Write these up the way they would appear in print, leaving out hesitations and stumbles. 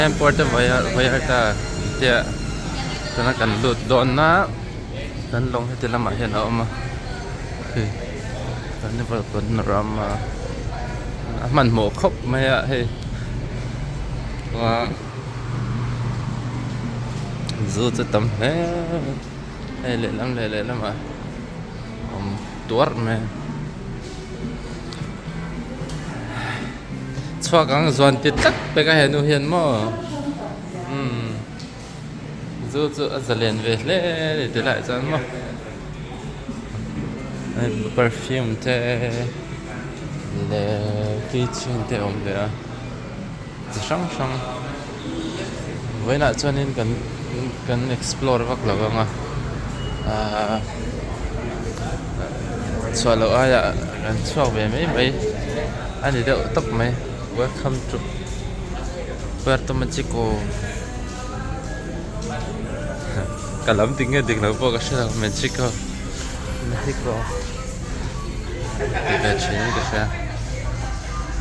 Airport vaya ta tia kana kan lut don na kan long he tila ma hian a awm a kan ni var panorama a man mo khop mai a hei wa zu chu tam he hei le lam a tuar me chua kang zon ti tak pe ka henu hian mo zu chu azalen ve le ti lai chan mo perfume te le kitchen te om le a sang với lại cho nên cần explore vak lawanga so lo aya kan chuak ve mai ani deuh tak mai welcome to Puerto Mexico kalam tinge dik lo po ka sha Mexico ti ve chen ka sha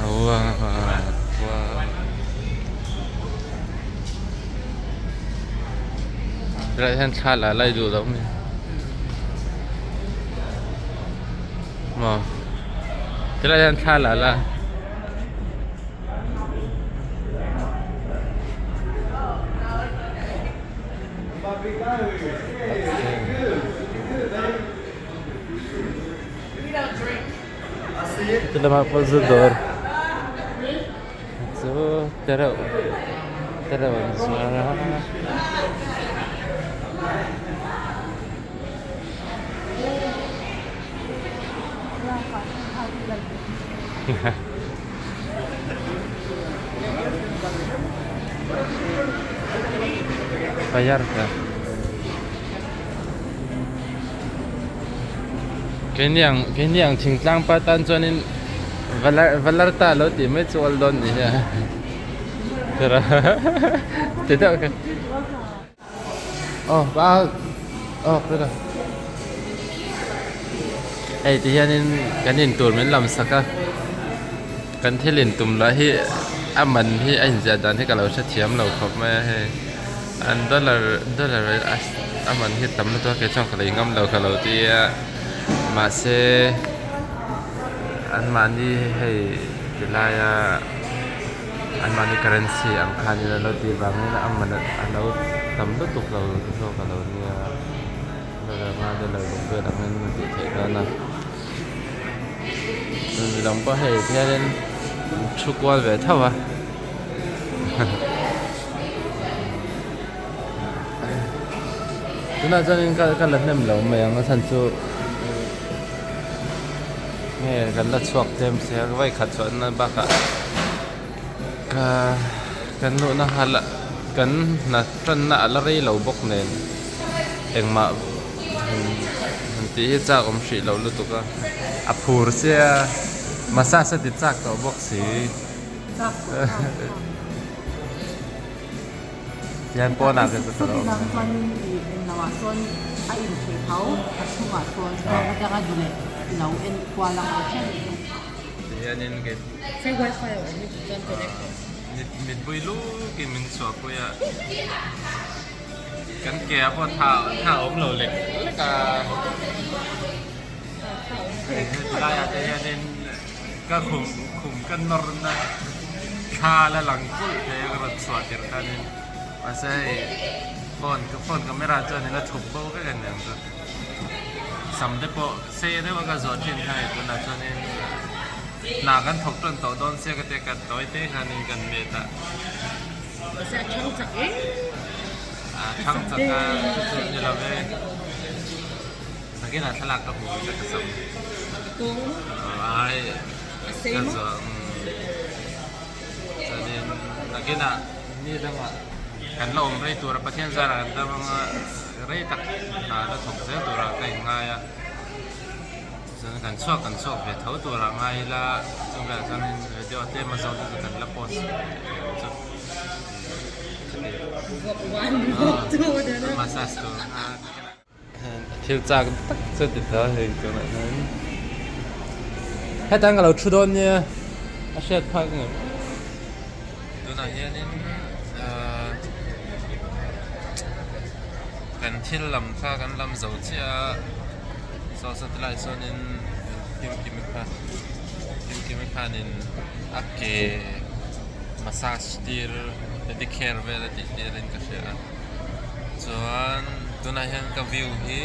wow lại hen cha là lại đủ lắm mà cái lại hen cha là itu lama pozador so terau suara bayar ka kenyang thingtlang patan chuanin valar ta lo ti mai chol don ni ha tera te ta ka ba pera ai ti hianin kanin tur men lam saka kan thelin tum la hi aman hi ain ja dan hi kalo sa thiam lo khop ma he an dollar aman hi tam na to ke chong khalai ngam lo khalo ti ma se an mani he dilaya an mani currency ang khani lo ti bang na aman an lo tam lu tuk lo so kalo ni la ma de lo be da men ti the ka na lòng bao hệ thế nên chụp qua về thâu à chúng ta cho nên các lần nem lẩu mày nó thành chu nghe gần là chuột thêm xe vay khát chuẩn là bác ạ cái nụ nó hạt là cần là chân nạ là rây lẩu bốc nền em mà tí cha ông sĩ lẩu lụt tục à phur xe masa sa ti chak to box si yan po na cái to nang kon nawa son ai in che thau athunga son ka daga dule lau en kwa lang o chen yan in cái sai wifi o ni jan connect mit bui lu ki min so ko ya kan ke po tha om lo lek ka la ya te yan inก็คุมกันนรนะคาและหลังกุลเทกระสวดเดียร์กันนี่มาใช่ฟอนก็ไม่ราจนี่แล้วถูกโบก็กันอย่างก็สำเร็จพอเซ่ได้ว่าก็สวดเช่นไทยตัวนั้นนี่หนากันถกจนต่อโดนเสียกันเตะกันต่อยเตะกันนี่กันเมตาใช่ช่างจักเอ๊ะช่างจักสุดนี่เราเว้ยสังเกตนะฉลากกับหัวจะกระสับตัวไอ้ก็จะจะเนี่ยนักกินอ่ะนี่ตั้งว่ากันลมได้ตัวประเทศสารกันแต่ว่าได้ตักหาแล้วถกเสียตัวเราได้ง่ายอ่ะฉะนั้นกันชอบเดี๋ยวเท่าตัวเราง่ายละจังแบบฉะนั้นเดี๋ยวเต้มาสอนกันละปอสมาซัสตัวเที่ยวจากตักจะติดต่อให้ตัวนั้นให้ตั้งกับเราชุดนี้อาเซียนพักหนึ่งตัวไหนเนี่ยนี่ กันที่ลำค่ากันลำเสาเชียสอสตไลโซนินกิมมิคานินอักเกมาซาจตีร์ดิเคร์เวลติตีรินก็เชียส่วนตัวนั้นยังกับวิวที่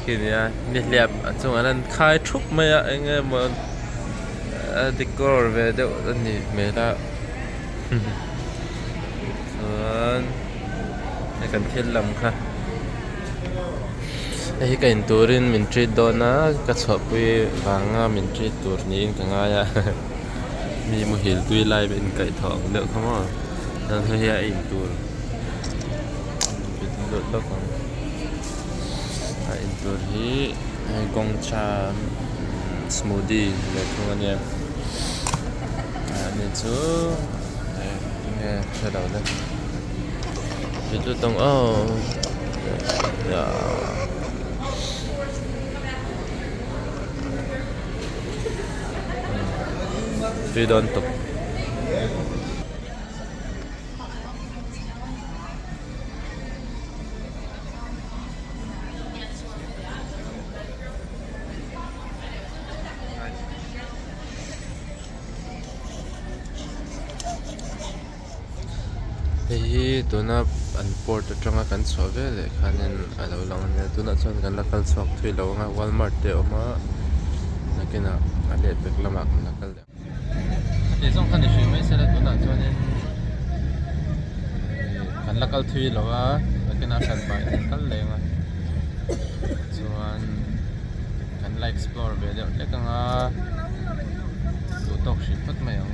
คือเนี่ยนี่เรียบส่วนนั้นคายทุกเมื่อเงี้ยมันดิเคร์เวลเดี๋ยวนี่ไม่ได้ส่วนในกันที่ลำค่ะไอ้กันตัวรินมินทรีโดนะก็ชอบไปวางมินทรีตัวนี้ก็ง่ายมีมุหิลตุยไล่เป็นไก่ทองเด็กเขาว่านั่นคือไอ้ตัวเป็นรถแล้วก็ไอ้ตัวที่กงชาสมูทตี้เด็กเขาเนี่ยนี่จูเนี่ยใช่แล้วนะที่ตัวตรงอย่าพี่โดนตกตัวน่ะอันพอร์ตตรงกันสอบเลยคันนั้นเราลองเนี่ยตัวน่ะส่วนกันลักลสอบที่เราง่ะ Walmart เดี๋ยวมานักน่ะอันเด็ดเป็กละมักนักเดี๋ยวที่สองคันนี้ช่วยไม่เสร็จตัวน่ะส่วนนี้กันลักที่เราว่านักน่ะขันไปกันเลยมั้งส่วนกันไลค์ explore ไปเดี๋ยวเล็กง่ะดูตกชิปพัดไม่เอา